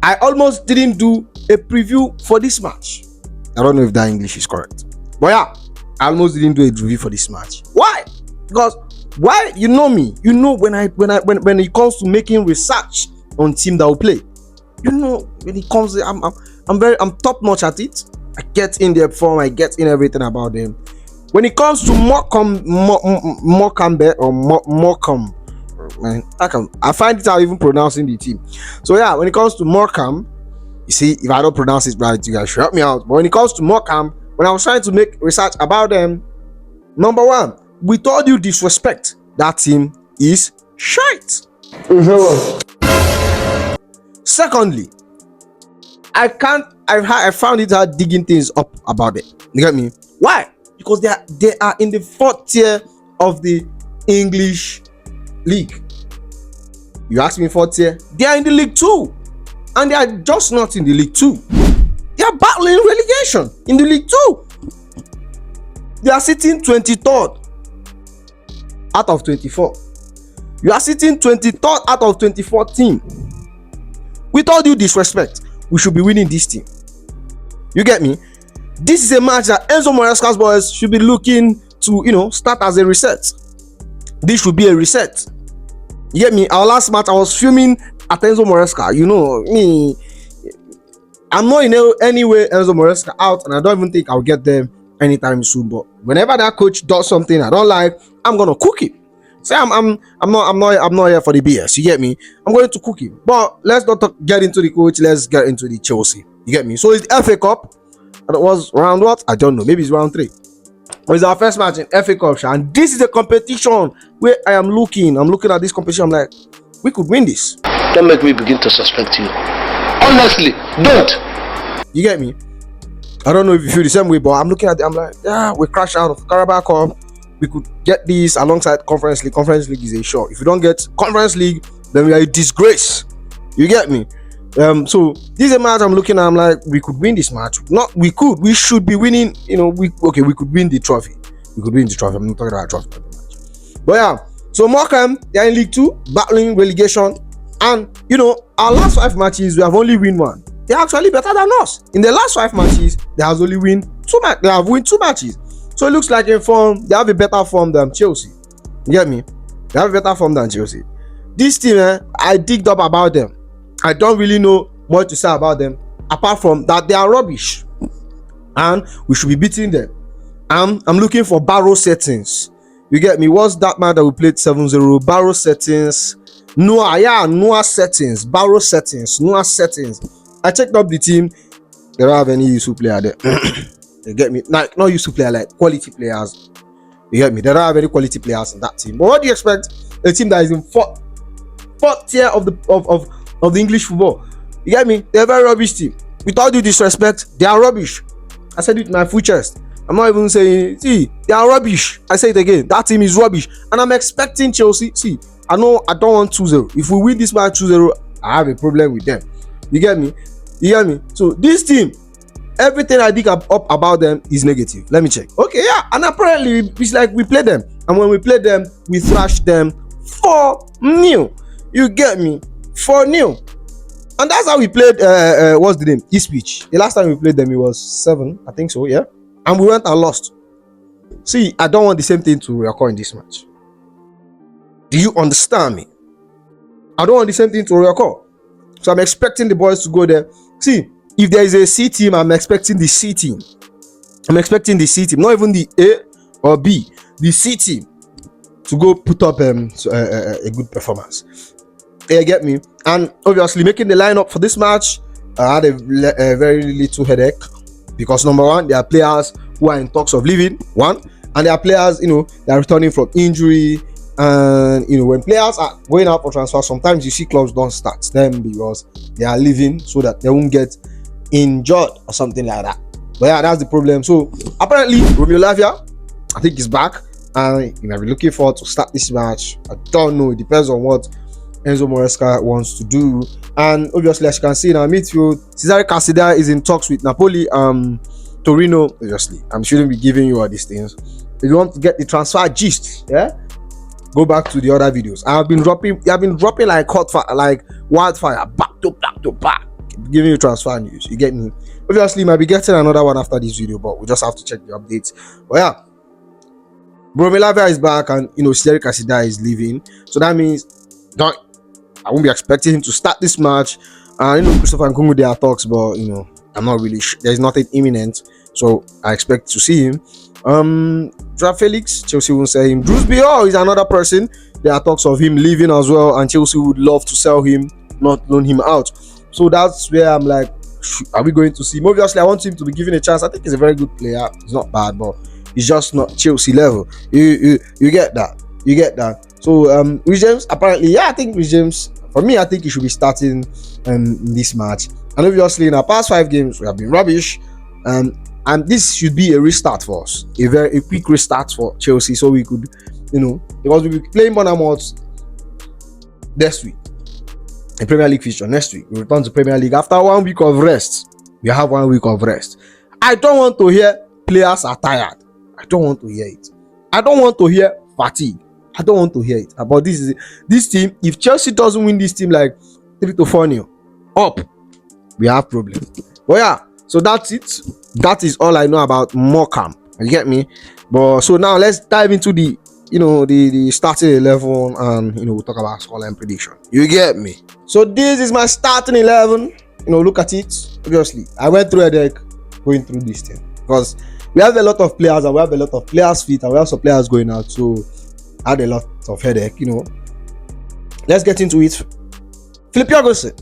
I almost didn't do a preview for this match. I don't know if that English is correct, but yeah, I almost didn't do a review for this match. Why? Because why? You know me. You know when it comes to making research on team that will play. You know when it comes to, I'm top notch at it. I get in their form. I get in everything about them. When it comes to Morecambe, man, I find it how even pronouncing the team. So yeah, when it comes to Morecambe, you see, if I don't pronounce it right, you guys should help me out. But when it comes to Morecambe, when I was trying to make research about them, number one, with all due disrespect, that team is shite. Secondly, I found it hard digging things up about it. You get me? Why? Because they are in the 4th tier of the English league. You ask me 4th tier? They are in the League 2, and they are just not in the League 2. They are battling relegation in the League 2. They are sitting 23rd out of 24. You are sitting 23rd out of 24 team. With all due disrespect, we should be winning this team. You get me? This is a match that Enzo Maresca's boys should be looking to, start as a reset. This should be a reset. You get me? Our last match, I was filming at Enzo Maresca. You know me. I'm not in any way Enzo Maresca out, and I don't even think I'll get them anytime soon. But whenever that coach does something I don't like, I'm gonna cook it. Say I'm not here for the BS. You get me? I'm going to cook it. But let's not get into the coach. Let's get into the Chelsea. You get me? So it's FA Cup. And it was round what? I don't know. Maybe it's round 3. But it's our first match in FA Cup, and this is a competition where I'm looking at this competition. I'm like, we could win this. Don't make me begin to suspect you. Honestly, don't. You get me? I don't know if you feel the same way, but I'm looking at it. I'm like, yeah, we crashed out of Carabao Cup. We could get this alongside Conference League. Conference League is a show. If you don't get Conference League, then we are a disgrace. You get me? So this is a match I'm looking at. I'm like, we could win this match. Not we could. We should be winning. We could win the trophy. We could win the trophy. I'm not talking about trophy. But yeah. So Morecambe, they're in League 2, battling relegation, and our last 5 matches, we have only win 1. They're actually better than us. In the last 5 matches, they have only win 2 matches. They have won 2 matches. So it looks like in form, they have a better form than Chelsea. You get me? They have a better form than Chelsea. This team, I digged up about them. I don't really know much to say about them, apart from that they are rubbish. And we should be beating them. I'm looking for Barrow settings. You get me? What's that man that we played 7-0? Barrow settings. Noah settings. Barrow settings. Noah settings. I checked up the team. They don't have any useful player there. You get me? Like, not useful player, like quality players. You get me? They don't have any quality players in that team. But what do you expect? A team that is in 4th tier of the English football. You get me? They're a very rubbish team. With all due disrespect, they are rubbish. I said it with my full chest. I'm not even saying, see, they are rubbish. I say it again. That team is rubbish. And I'm expecting Chelsea. See, I know I don't want 2-0. If we win this match 2-0, I have a problem with them. You get me? You get me? So this team, everything I dig up about them is negative. Let me check. Okay, yeah. And apparently, it's like we play them. And when we play them, we thrash them 4-0. You get me? 4-0. And that's how we played, what's the name? Ipswich. The last time we played them, it was 7. I think so, yeah. And we went and lost. See, I don't want the same thing to occur in this match. Do you understand me? I don't want the same thing to occur. So I'm expecting the boys to go there. See, if there is a C team, I'm expecting the C team. I'm expecting the C team, not even the A or B. The C team to go put up a good performance. You get me? And obviously, making the lineup for this match, I had a very little headache. Because number one, there are players who are in talks of leaving, and there are players, they are returning from injury. And when players are going out for transfer, sometimes you see clubs don't start them because they are leaving so that they won't get injured or something like that. But yeah, that's the problem. So apparently, Romeo Lavia, I think he's back, and you might be looking forward to start this match. I don't know. It depends on what Enzo Maresca wants to do. And obviously, as you can see in our midfield, Cesare Casida is in talks with Napoli, Torino. Obviously, I shouldn't be giving you all these things. If you want to get the transfer gist, yeah, go back to the other videos. I've been dropping like hot fire, like wildfire, back to back. giving you transfer news. You get me? Obviously, might be getting another one after this video, but we just have to check the updates. But yeah, Bromelavia is back, and Cedric Asida is leaving. So that means I won't be expecting him to start this match. And Christopher Nkunku, there are talks, but I'm not really sure. There's nothing imminent, so I expect to see him. Joao Felix, Chelsea won't sell him. Drewsby is another person. There are talks of him leaving as well, and Chelsea would love to sell him, not loan him out. So that's where I'm like, are we going to see him? Obviously, I want him to be given a chance. I think he's a very good player. He's not bad, but he's just not Chelsea level. You get that? You get that? So Reece James, apparently, I think Reece James, for me, I think he should be starting in this match. And obviously, in our past 5 games, we have been rubbish. And this should be a restart for us, a quick restart for Chelsea, so we could, because we'll be playing Bournemouth next week, a Premier League fixture next week. We return to Premier League after 1 week of rest. We have 1 week of rest. I don't want to hear players are tired. I don't want to hear it. I don't want to hear fatigue. I don't want to hear it. About this team, if Chelsea doesn't win this team like 3-4-0 up, we have problems. But yeah, so that's it. That is all I know about Morecambe. You get me? But so now let's dive into the the starting 11, and we'll talk about scoreline prediction. You get me? So this is my starting 11. Look at it. Obviously, I went through a deck going through this thing because we have a lot of players, and we have a lot of players fit, and we have some players going out. So I had a lot of headache. Let's get into it. Philip Jorgensen,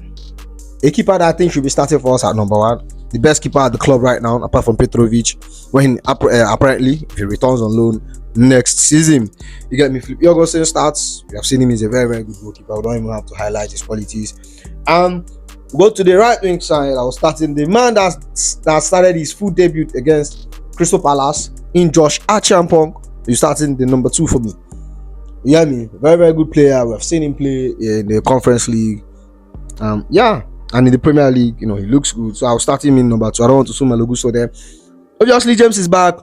a keeper that I think should be starting for us at number 1. The best keeper at the club right now, apart from Petrovic, when apparently, if he returns on loan next season. You get me? Philip Jorgensen starts. We have seen him as a very, very good goalkeeper. We don't even have to highlight his qualities. Go to the right wing side. I was starting the man that started his full debut against Crystal Palace in Josh Archampong. He's starting the number 2 for me. You get me? Very, very good player. We have seen him play in the Conference League. And in the Premier League, he looks good. So I'll start him in number 2. I don't want to assume Malogusto there. Obviously, James is back.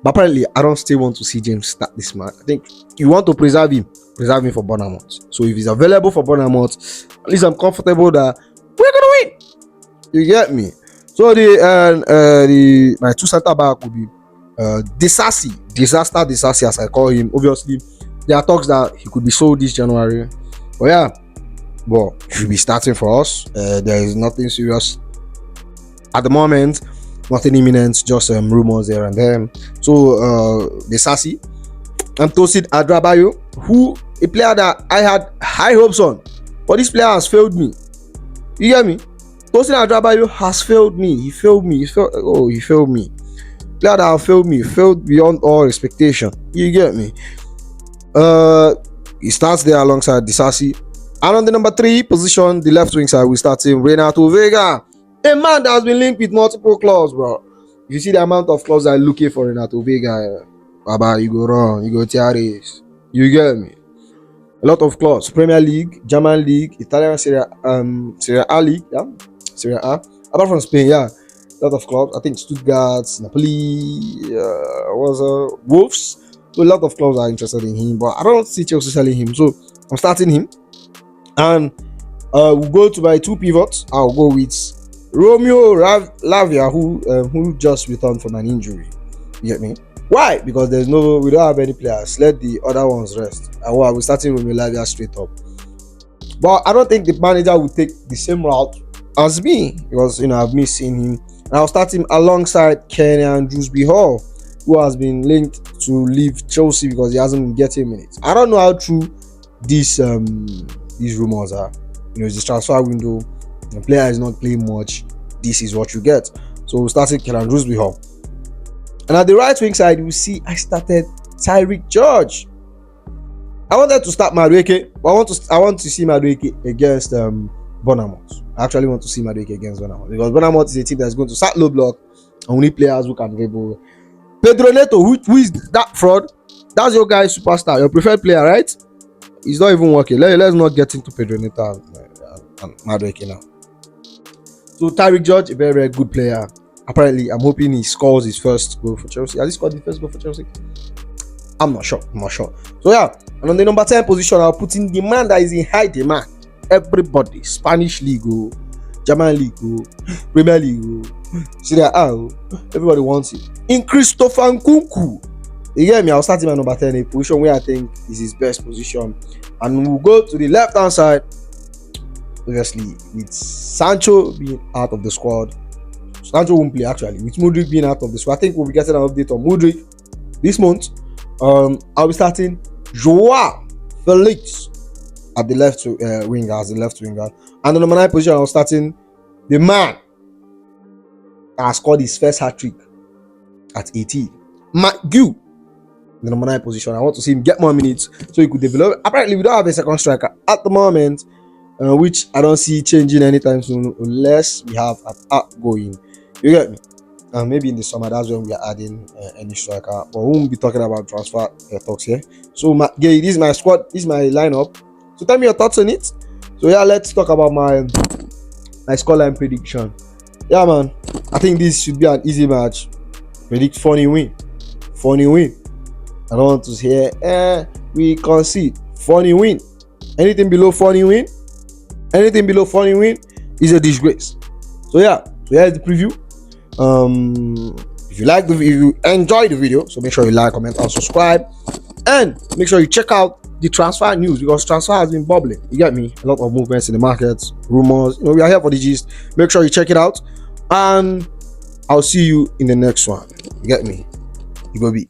But apparently, I don't still want to see James start this match. I think you want to preserve him for Bournemouth. So if he's available for Bournemouth, at least I'm comfortable that we're gonna win. You get me? So my 2 centre back will be Disaster Disasi, as I call him. Obviously, there are talks that he could be sold this January. But yeah. Well, he should be starting for us. There is nothing serious at the moment, nothing imminent, just rumors here and there. So the Sassy and Tosin Adrabayo, who a player that I had high hopes on, but this player has failed me. You get me? Tosin Adrabayo has failed me. He failed me. He failed me. Player that failed me, failed beyond all expectation. You get me? He starts there alongside the Sassy. And on the number 3 position, the left wing side, we start him Renato Vega, a man that has been linked with multiple clubs, bro. If you see the amount of clubs that are looking for Renato Vega, Baba, you go wrong, you go Tiares. You get me? A lot of clubs: Premier League, German League, Italian Serie A League, Serie A. Apart from Spain, a lot of clubs. I think Stuttgart, Napoli, Wolves. So a lot of clubs are interested in him, but I don't see Chelsea selling him. So I'm starting him. And we'll go to my 2 pivots. I'll go with Romeo Lavia, who just returned from an injury. You get me? Why? Because we don't have any players. Let the other ones rest. And we're starting Romeo Lavia straight up. But I don't think the manager will take the same route as me, because I've missed seeing him. And I'll start him alongside Kenyan Drewsby Hall, who has been linked to leave Chelsea because he hasn't been getting minutes. I don't know how true these rumors are. It's the transfer window. The player is not playing much. This is what you get. So we started Kenyan Drewsby Hall. And at the right wing side, you see I started Tyreek George. I wanted to start Madueke, but I want to see Madueke against Bournemouth. I actually want to see Madueke against Bournemouth because Bournemouth is a team that's going to start low block and we need players who can dribble. Pedro Neto, who is that fraud? That's your guy, superstar, your preferred player, right? He's not even working. Let's not get into Pedro Neto and Madueke now. So Tyreek George, a very, very good player. Apparently, I'm hoping he scores his first goal for Chelsea. Has he scored his first goal for Chelsea? I'm not sure. So yeah, and on the number 10 position, I'll put in the man that is in high demand. Everybody, Spanish League, German League, oh, Premier League, oh, Serie A, oh, everybody wants it. In Christopher Nkunku, you get me? I'll start him at number 10, a position where I think is his best position. And we'll go to the left hand side, obviously, with Sancho being out of the squad. Sancho won't play actually, with Mudryk being out of the squad. I think we'll be getting an update on Mudryk this month. I'll be starting Joao Felix at the left winger, as the left winger. And the number 9 position, I was starting the man that has scored his first hat trick at 18, McGew. The number 9 position. I want to see him get more minutes so he could develop. Apparently, we don't have a second striker at the moment, which I don't see changing anytime soon unless we have an outgoing. You get me? Maybe in the summer, that's when we are adding any striker. But we won't be talking about transfer talks here. So, this is my squad. This is my lineup. So, tell me your thoughts on it. So, yeah, let's talk about my scoreline prediction. Yeah, man. I think this should be an easy match. Predict funny win. Funny win. I don't want to hear, we concede. Funny win. Anything below funny win is a disgrace. So, yeah. So, here's the preview. If you enjoyed the video, so make sure you like, comment, and subscribe, and make sure you check out the transfer news, because transfer has been bubbling. You get me? A lot of movements in the markets, rumors. We are here for the gist. Make sure you check it out, and I'll see you in the next one. You get me? You go be.